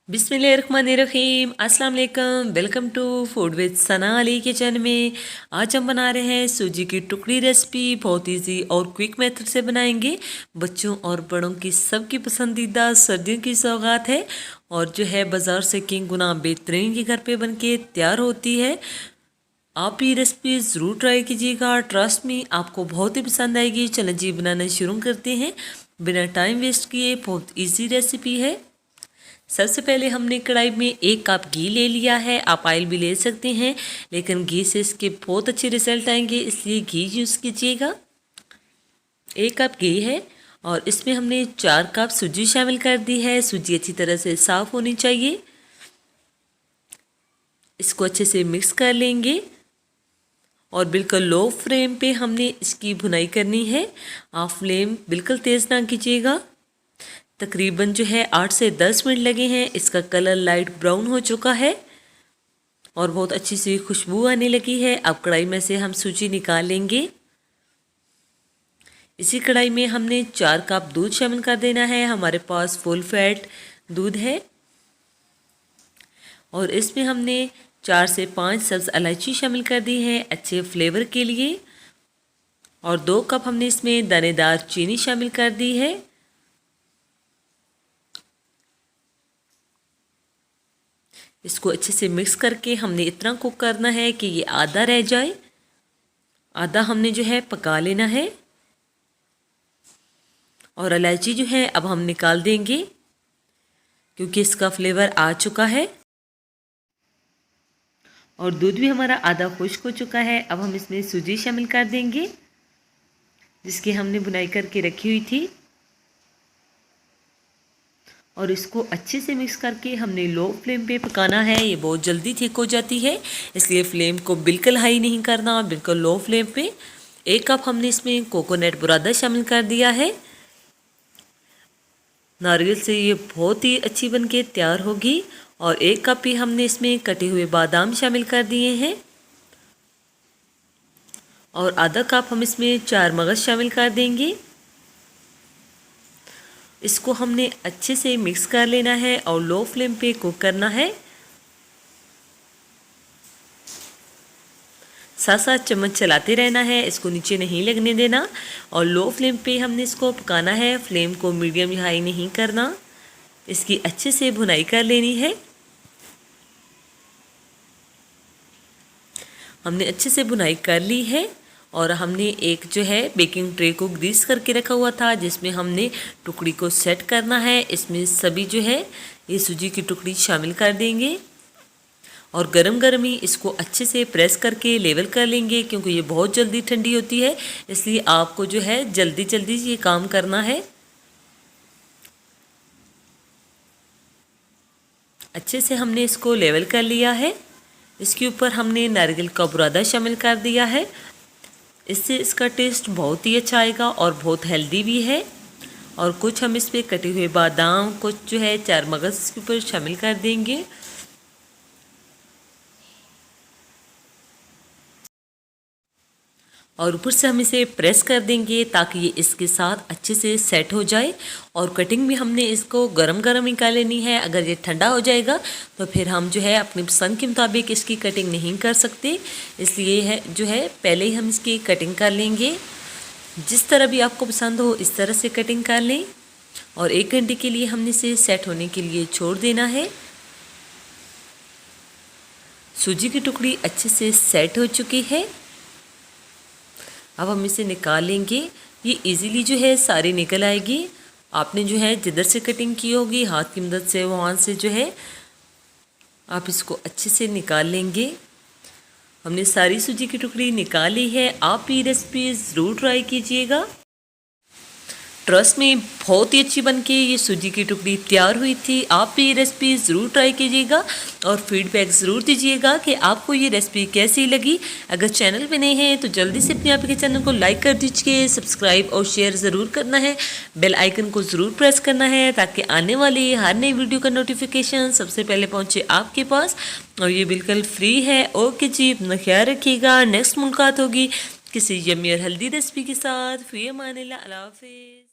बिस्मिल्लाहिर्रहमानिर्रहीम अस्सलाम वालेकुम। Welcome to food with Sana Ali kitchen में। आज हम बना रहे हैं सूजी की टुकड़ी रेसिपी। बहुत इजी और क्विक मेथड से बनाएंगे। बच्चों और बड़ों की सबकी पसंदीदा सर्दियों की सौगात है और जो है बाज़ार से किंग गुना बेहतरीन ये घर पे बनके तैयार होती है। आप ये रेसिपी ज़रूर ट्राई कीजिएगा। ट्रस्ट मी आपको बहुत ही पसंद आएगी। चलें जी बनाना शुरू करते हैं बिना टाइम वेस्ट किए। बहुत ईजी रेसिपी है। सबसे पहले हमने कढ़ाई में 1 कप घी ले लिया है। आप ऑयल भी ले सकते हैं लेकिन घी से इसके बहुत अच्छे रिजल्ट आएंगे, इसलिए घी यूज़ कीजिएगा। 1 कप घी है और इसमें हमने 4 कप सूजी शामिल कर दी है। सूजी अच्छी तरह से साफ़ होनी चाहिए। इसको अच्छे से मिक्स कर लेंगे और बिल्कुल लो फ्लेम पे हमने इसकी भुनाई करनी है। आप फ्लेम बिल्कुल तेज़ ना कीजिएगा। तकरीबन जो है 8 से 10 मिनट लगे हैं। इसका कलर लाइट ब्राउन हो चुका है और बहुत अच्छी सी खुशबू आने लगी है। अब कढ़ाई में से हम सूजी निकाल लेंगे। इसी कढ़ाई में हमने 4 कप दूध शामिल कर देना है। हमारे पास फुल फैट दूध है और इसमें हमने 4 से 5 सब्ज़ इलायची शामिल कर दी है अच्छे फ्लेवर के लिए। और 2 कप हमने इसमें दानेदार चीनी शामिल कर दी है। इसको अच्छे से मिक्स करके हमने इतना कुक करना है कि ये आधा रह जाए। आधा हमने जो है पका लेना है। और इलायची जो है अब हम निकाल देंगे क्योंकि इसका फ्लेवर आ चुका है। और दूध भी हमारा आधा खुश्क हो चुका है। अब हम इसमें सूजी शामिल कर देंगे जिसकी हमने बुनाई करके रखी हुई थी और इसको अच्छे से मिक्स करके हमने लो फ्लेम पे पकाना है। ये बहुत जल्दी थिक हो जाती है, इसलिए फ्लेम को बिल्कुल हाई नहीं करना, बिल्कुल लो फ्लेम पे। 1 कप हमने इसमें कोकोनट बुरादा शामिल कर दिया है। नारियल से ये बहुत ही अच्छी बनके तैयार होगी। और 1 कप ही हमने इसमें कटे हुए बादाम शामिल कर दिए हैं और आधा कप हम इसमें 4 मगज शामिल कर देंगे। इसको हमने अच्छे से मिक्स कर लेना है और लो फ्लेम पे कुक करना है। 7-7 चम्मच चलाते रहना है, इसको नीचे नहीं लगने देना और लो फ्लेम पे हमने इसको पकाना है। फ्लेम को मीडियम या हाई नहीं करना, इसकी अच्छे से भुनाई कर लेनी है। हमने अच्छे से भुनाई कर ली है और हमने एक जो है बेकिंग ट्रे को ग्रीस करके रखा हुआ था जिसमें हमने टुकड़ी को सेट करना है। इसमें सभी जो है ये सूजी की टुकड़ी शामिल कर देंगे और गरम गरम ही इसको अच्छे से प्रेस करके लेवल कर लेंगे क्योंकि ये बहुत जल्दी ठंडी होती है, इसलिए आपको जो है जल्दी जल्दी ये काम करना है। अच्छे से हमने इसको लेवल कर लिया है। इसके ऊपर हमने नारियल का बुरादा शामिल कर दिया है। इससे इसका टेस्ट बहुत ही अच्छा आएगा और बहुत हेल्दी भी है। और कुछ हम इसमें कटे हुए बादाम, कुछ जो है 4 मगज इसके ऊपर शामिल कर देंगे। और ऊपर से हम इसे प्रेस कर देंगे ताकि ये इसके साथ अच्छे से सेट हो जाए। और कटिंग भी हमने इसको गरम गरम ही कर लेनी है। अगर ये ठंडा हो जाएगा तो फिर हम जो है अपनी पसंद के मुताबिक इसकी कटिंग नहीं कर सकते, इसलिए है जो है पहले ही हम इसकी कटिंग कर लेंगे। जिस तरह भी आपको पसंद हो इस तरह से कटिंग कर लें। और 1 घंटे के लिए हमने इसे सेट होने के लिए छोड़ देना है। सूजी की टुकड़ी अच्छे से सेट हो चुकी है। अब हम इसे निकाल लेंगे। ये इजीली जो है सारी निकल आएगी। आपने जो है जिधर से कटिंग की होगी हाथ की मदद से वहाँ से जो है आप इसको अच्छे से निकाल लेंगे। हमने सारी सूजी की टुकड़ी निकाल ली है। आप ये रेसिपी ज़रूर ट्राई कीजिएगा। ट्रस्ट में बहुत ही अच्छी बनके ये सूजी की टुकड़ी तैयार हुई थी। आप भी ये रेसिपी ज़रूर ट्राई कीजिएगा और फीडबैक ज़रूर दीजिएगा कि आपको ये रेसिपी कैसी लगी। अगर चैनल पे नए हैं तो जल्दी से अपने आप के चैनल को लाइक कर दीजिए, सब्सक्राइब और शेयर ज़रूर करना है। बेल आइकन को ज़रूर प्रेस करना है ताकि आने वाली हर नई वीडियो का नोटिफिकेशन सबसे पहले पहुँचे आपके पास। और ये बिल्कुल फ्री है। ओके जी, अपना ख्याल रखिएगा। नेक्स्ट मुलाकात होगी किसी यम्मी और हेल्दी रेसिपी के साथ। फ़ी अमान अल्लाह। अल्लाह हाफ़िज़।